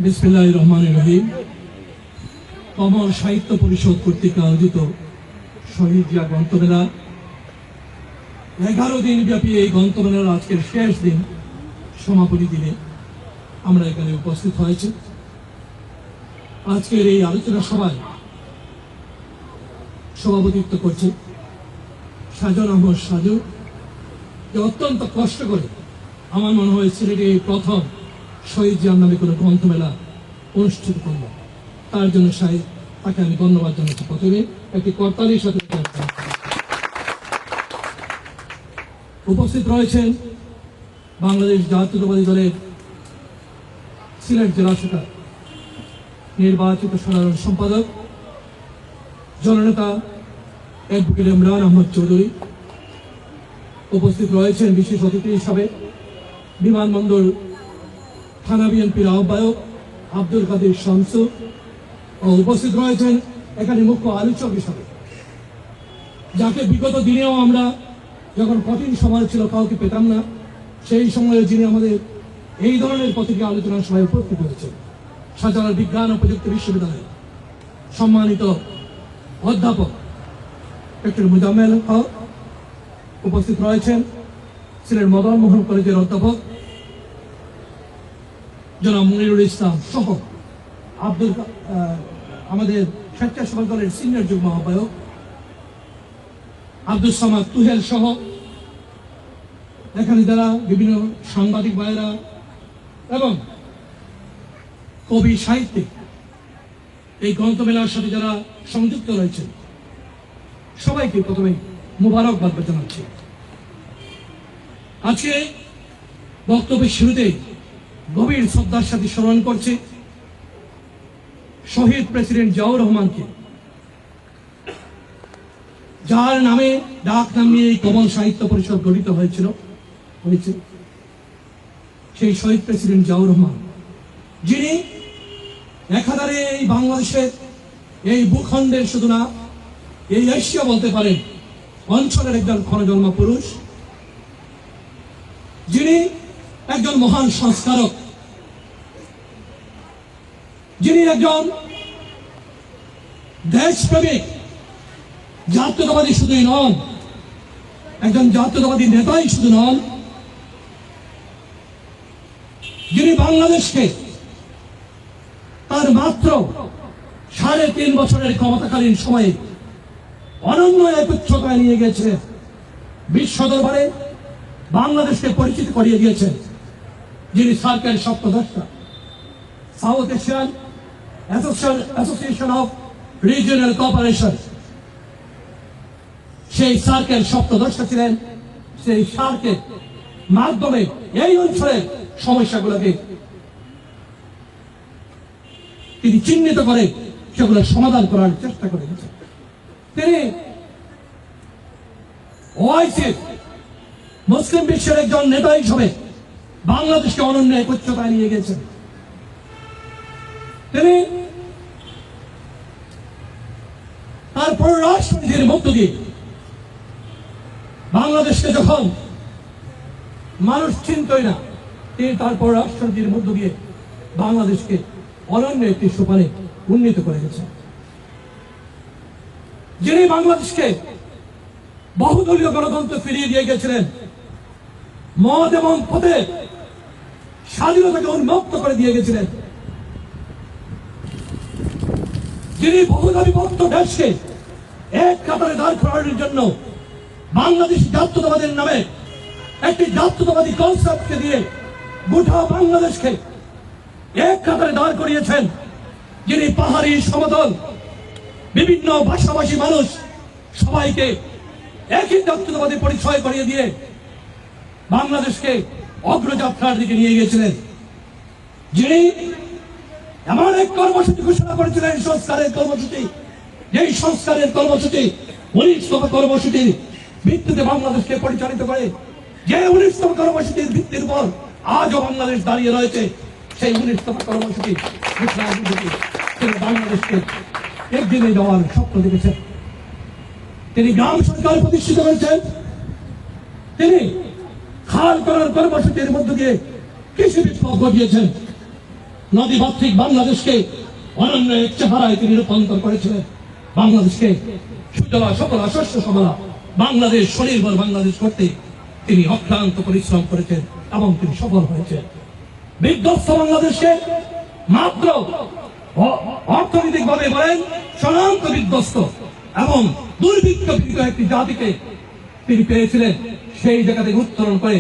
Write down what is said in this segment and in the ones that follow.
বিসমিল্লাহির রহমানির রহিম। কমল সাহিত্য পরিষদ কর্তৃক আয়োজিত শহীদ জিয়া গ্রন্থমেলা, 11 দিন ব্যাপী এই গ্রন্থমেলার আজকের শেষ দিন, সমাপনী দিনে আমরা এখানে উপস্থিত হয়েছি। আজকের এই আলোচনা সভায় সভাপতিত্ব করছে সাজন আহমদ সাজু, যে অত্যন্ত কষ্ট করে আমার মনে হয় সিলেটে এই প্রথম শহীদ জিয়ার নামে কোনো গ্রন্থমেলা অনুষ্ঠিত করল। তার জন্য তাকে আমি ধন্যবাদ জানাচ্ছি। প্রথমে একটি করতালির সাথে উপস্থিত রয়েছেন বাংলাদেশ জাতীয়তাবাদী দলের সিলেট জেলা শাখার নির্বাচিত সাধারণ সম্পাদক জননেতা অ্যাডভোকেট ইমরান আহমদ চৌধুরী। উপস্থিত রয়েছেন বিশেষ অতিথি হিসাবে বিমানবন্দর থানা বিএনপির আহ্বায়ক আব্দুল কাদের শামসু, ও উপস্থিত রয়েছেন এখানে মুখ্য আলোচক হিসাবে, যাকে বিগত দিনেও আমরা যখন কঠিন সময় ছিল কাউকে পেতাম না, সেই সময়ে যিনি আমাদের এই ধরনের প্রতিটি আলোচনা সভায় উপস্থিত হয়েছেন, শাহজালাল বিজ্ঞান ও প্রযুক্তি বিশ্ববিদ্যালয়ের সম্মানিত অধ্যাপক ডক্টর মুজাম্মেল হক। উপস্থিত রয়েছেন সিলেট মদন মোহন কলেজের অধ্যাপক জনাব মনিরুল ইসলাম সহ আমাদের স্বেচ্ছাসেবক দলের সিনিয়র যুগ্ম আহ্বায়ক আব্দুল সামাদ তুহেল সহ এখানে যারা বিভিন্ন সাংবাদিক ভাইয়েরা এবং কবি সাহিত্যিক এই গ্রন্থমেলার সাথে যারা সংযুক্ত রয়েছেন, সবাইকে প্রথমে মুবারকবাদ জানাচ্ছি। আজকে বক্তব্যের শুরুতে গভীর শ্রদ্ধার সাথে স্মরণ করছে শহীদ প্রেসিডেন্ট জিয়াউর রহমানকে, যার নামে ডাক নাম নিয়ে এই কমল সাহিত্য পরিষদ গঠিত হয়েছে। সেই শহীদ প্রেসিডেন্ট জিয়াউর রহমান, যিনি একাধারে এই বাংলাদেশের এই ভূখণ্ডের শুধু না, এই এশিয়া বলতে পারেন অঞ্চলের একজন ক্ষণজন্মা পুরুষ, যিনি একজন মহান সংস্কারক, যিনি একজন দেশপ্রেমিক জাতীয়তাবাদী শুধুই নন, একজন জাতীয়তাবাদী নেতাই শুধু নন, যিনি বাংলাদেশকে তার মাত্র 3.5 বছরের ক্ষমতাকালীন সময়ে অনন্য এক উচ্চতায় নিয়ে গেছে, বিশ্ব দরবারে বাংলাদেশকে পরিচিত করিয়ে দিয়েছেন, যিনি সার্কের সপ্তদশটা South Asian Association of Regional Cooperation, সেই সার্কের সপ্তদশটা ছিলেন। সেই সার্কের মাধ্যমে এই অঞ্চলের সমস্যাগুলোকে তিনি চিহ্নিত করে সেগুলো সমাধান করার চেষ্টা করে গেছেন। তিনি ওআইসির মুসলিম বিশ্বের একজন নেতা হিসেবে বাংলাদেশকে অনন্য এক উচ্চতায় নিয়ে গেছেন। তিনি তার পররাষ্ট্রনীতির মধ্য দিয়ে বাংলাদেশকে যখন মানুষ চিনতই না, তিনি তার পররাষ্ট্রনীতির মধ্য দিয়ে বাংলাদেশকে অনন্য একটি সোপানে উন্নীত করে গেছেন। যিনি বাংলাদেশকে বহুদলীয় গণতন্ত্র ফিরিয়ে দিয়ে গেছিলেন, মত এবং পথে স্বাধীনতাকে উন্মুক্ত করে দিয়ে গেছিলেন, যিনি বহুদলীবদ্ধ দেশকে এক কাতারে দাঁড় করানোর জন্য বাংলাদেশ জাতীয়তাবাদের নামে একটি জাতীয়তাবাদী কনসেপ্টকে দিয়ে গোটা বাংলাদেশকে এক কাতারে দাঁড় করিয়েছেন, যিনি পাহাড়ি সমতল বিভিন্ন ভাষাভাষী মানুষ সবাইকে একই জাতীয়তাবাদী পরিচয় করিয়ে দিয়ে বাংলাদেশকে অগ্রযাত্রার দিকে নিয়ে গিয়েছিলেন, যিনি এমন এক কর্মসূচি ঘোষণা করেছিলেন, সংস্কারের কর্মসূচি, যেই সংস্কারের কর্মসূচি 19তম কর্মসূচির ভিত্তিতে বাংলাদেশকে পরিচালিত করে, যে 19তম কর্মসূচির ভিত্তির উপর আজও বাংলাদেশ দাঁড়িয়ে রয়েছে। সেই 19তম কর্মসূচি বাংলাদেশকে একদিনে যাওয়ার স্বপ্ন দেখেছেন। তিনি গ্রাম সরকার প্রতিষ্ঠিত করেছেন, তিনি খাল করার কর্মসূচির মধ্য দিয়ে কৃষি বিপ্লব ঘটিয়েছেন। নদীমাতৃক বাংলাদেশকে অনন্য এক চেহারায় তিনি রূপান্তর করেছিলেন। বাংলাদেশকে সুজলা সফলা শস্য সফলা বাংলাদেশ, স্বনির্ভর বাংলাদেশ করতে তিনি অক্লান্ত পরিশ্রম করেছেন এবং তিনি সফল হয়েছেন। বিধ্বস্ত বাংলাদেশকে মাত্র অর্থনৈতিক ভাবে বলেন চূড়ান্ত বিধ্বস্ত এবং দুর্ভিক্ষ পীড়িত একটি জাতিকে তিনি পেয়েছিলেন। সেই জায়গা থেকে উত্তরণ করে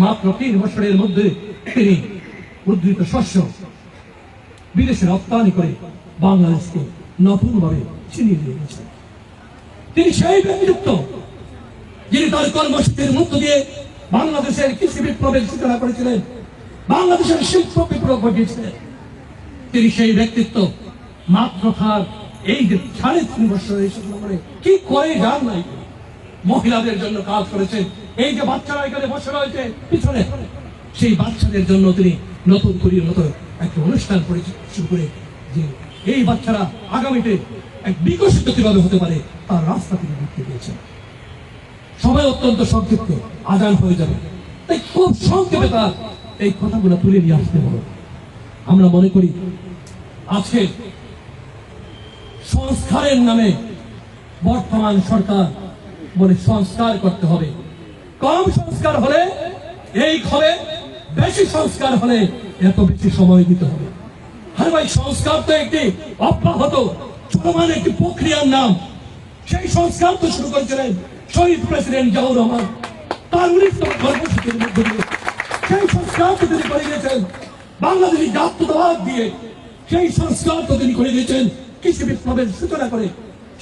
মাত্র 3 বছরের মধ্যে তিনি উদ্ধৃত শস্য বিদেশে রপ্তানি করে বাংলাদেশকে নতুন ভাবে ছিনিয়ে নিয়ে গেছেন। তিনি সেই ব্যক্তিত্ব যিনি তার কর্মসূচির মধ্য দিয়ে বাংলাদেশের কৃষি বিপ্লবের সূচনা করেছিলেন, বাংলাদেশের শিল্প বিপ্লব ঘটিয়েছিলেন। তিনি সেই ব্যক্তিত্ব মাত্র তার এই যে 3.5 বছর কি করে যান নাই, মহিলাদের জন্য কাজ করেছেন। এই যে বাচ্চারা এখানে বসে রয়েছে পিছনে, সেই বাচ্চাদের জন্য তিনি নতুন করির মতো একটা অনুষ্ঠান শুরু করে যে এই বাচ্চারা আগামীতে এক বিকশিত কিভাবে হতে পারে তার রাস্তা তিনি দেখতে পেয়েছেন। সবাই অত্যন্ত সংক্ষিপ্ত, আজান হয়ে যাবে, তাই খুব সংক্ষেপে তার এই কথাগুলো তুলে নিয়ে আসতে হবে। আমরা মনে করি আজকে সংস্কারের নামে বর্তমান সরকার বলে সংস্কার করতে হবে, কম সংস্কার হলে এই হবে, বেশি সংস্কার হলে এত বেশি সময় দিতে হবে। আরে ভাই, সংস্কার তো একটি অব্যাহত চলমান একটি প্রক্রিয়ার নাম। সেই সংস্কার তো শুরু করেছিলেন শহীদ প্রেসিডেন্ট জিয়াউর রহমান তার 19তম কর্মসূচির মধ্যে দিয়ে। সেই সংস্কার তো তিনি করে গিয়েছেন বাংলাদেশি জাতীয়তাবাদ দিয়ে, সেই সংস্কার তো তিনি করে গিয়েছেন কৃষি বিপ্লবের সূচনা করে,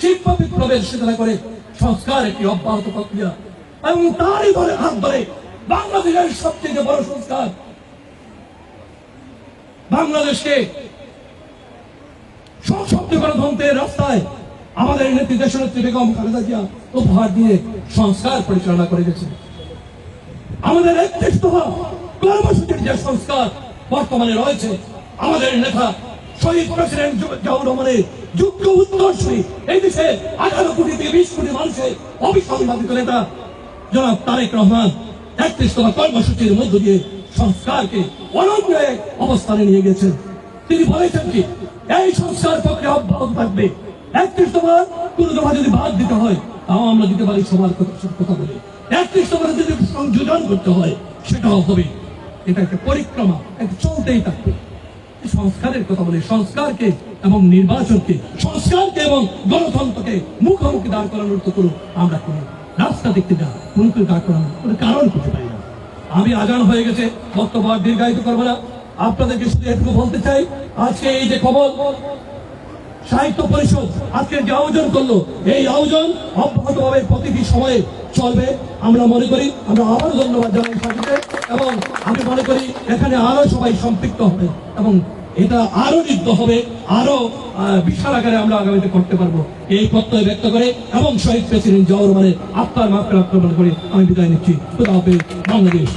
শিল্প বিপ্লবের সূচনা করে। সংস্কার একটি অব্যাহত প্রক্রিয়া এবং তারই ধরে হাত ধরে বাংলাদেশের সবচেয়ে বড় সংস্কার, বাংলাদেশকে সশক্ত গণতন্ত্রের রাস্তায় আমাদের নেত্রী দেশনেত্রী বেগম খালেদা জিয়া উপহার দিয়ে সংস্কার পরিচালনা করে গেছেন। আমাদের 31 দফা কর্মসূচির যে সংস্কার বর্তমানে রয়েছে, আমাদের নেতা শহীদ প্রেসিডেন্ট জিয়াউর রহমানের যোগ্য উত্তরসূরি, এই দেশে 18 কোটি থেকে 20 কোটি মানুষের অবিসংবাদিত নেতা জনাব তারেক রহমান 31 দফা কর্মসূচির মধ্য দিয়ে সংস্কারকে অনন্য এক অবস্থানে নিয়ে গেছেন। তিনি বলেছেন কি এই সংস্কার প্রক্রিয়া অব্যাহত থাকবে। 31 দফার কোন দফা যদি বাদ দিতে হয় তাও আমরা দিতে পারি, সবার কথা বলে 31 দফার যদি সংযোজন করতে হয় সেটাও হবে। এটা একটা পরিক্রমা, একটা চলতেই থাকবে। সংস্কারের কথা বলে সংস্কারকে এবং নির্বাচনকে, সংস্কারকে এবং গণতন্ত্রকে মুখোমুখি দাঁড় করানোর তো কোনো আমরা কোনো রাস্তা দেখতে না, কোনো দাঁড় করানোর কোনো কারণ করতে পারি না। আমি আজান হয়ে গেছে, বক্তব্য দীর্ঘায়িত করবো না, আপনাদেরকে শুধু একটু বলতে চাই, আজকে এই যে কমল সাহিত্য পরিষদ আজকে যে আয়োজন করলো, এই আয়োজন অব্যাহতভাবে প্রতিটি সময়ে চলবে। আমরা মনে করি, আমরা আবারও ধন্যবাদ জানাই সাথীকে, এবং আমি মনে করি এখানে আরো সবাই সম্পৃক্ত হবে এবং এটা আরো ঋদ্ধ হবে, আরো বিশাল আকারে আমরা আগামীতে করতে পারবো এই প্রত্যয় ব্যক্ত করে এবং শহীদ প্রেসিডেন্ট জিয়াউর রহমানের আত্মার মাফের আক্রমণ করে আমি বিদায় নিচ্ছি। খোদা হাফেজ। বাংলাদেশ।